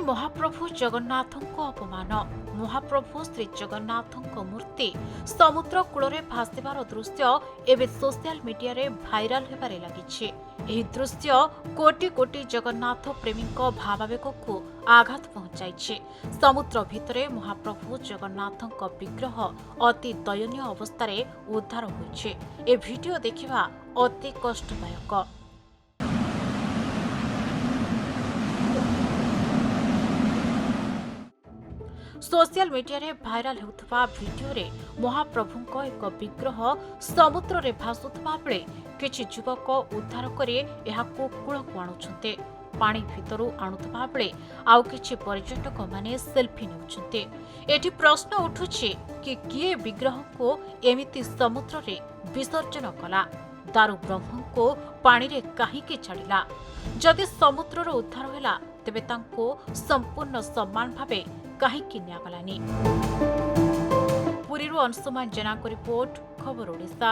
महाप्रभु जगन्नाथଙ୍କ अपमान महाप्रभु श्री जगन्नाथଙ୍କ मूर्ति समुद्र कूल भासिबार दृश्य एवं सोशल मीडिया रे भाइराल हेबारे लागिछि। एही दृश्य कोटि कोटि जगन्नाथ प्रेमी भावावेग को आघात पहुंचाइछि। समुद्र भितरे महाप्रभु जगन्नाथଙ୍କ विग्रह अति दयनीय अवस्था उद्धार होइछि। ए भिडियो देखिबा अति कष्टदायक। सोशल मीडिया रे भाइराल होउथबा भिडियो रे महाप्रभुଙ୍କ एक विग्रह समुद्र रे भासुथबा बेले किछि युवक उद्धार करे एहाको कूलକୁ आणुछन्ते। पानी भितरु आणुथबा बेले आउ किछि पर्यटक माने सेल्फी नेउछन्ते। एठी प्रश्न उठुछि कि किए विग्रह को एमिति समुद्र रे विसर्जन कला, दारु ब्रह्म को पानी रे काहीकि छाडिला। जदि समुद्र रो उद्धार होला तेबे तांको संपूर्ण सम्मान भाबे काहीकि न्यागलानी। पुरीरू अंशुमान जेना को रिपोर्ट, खबर ओडिशा।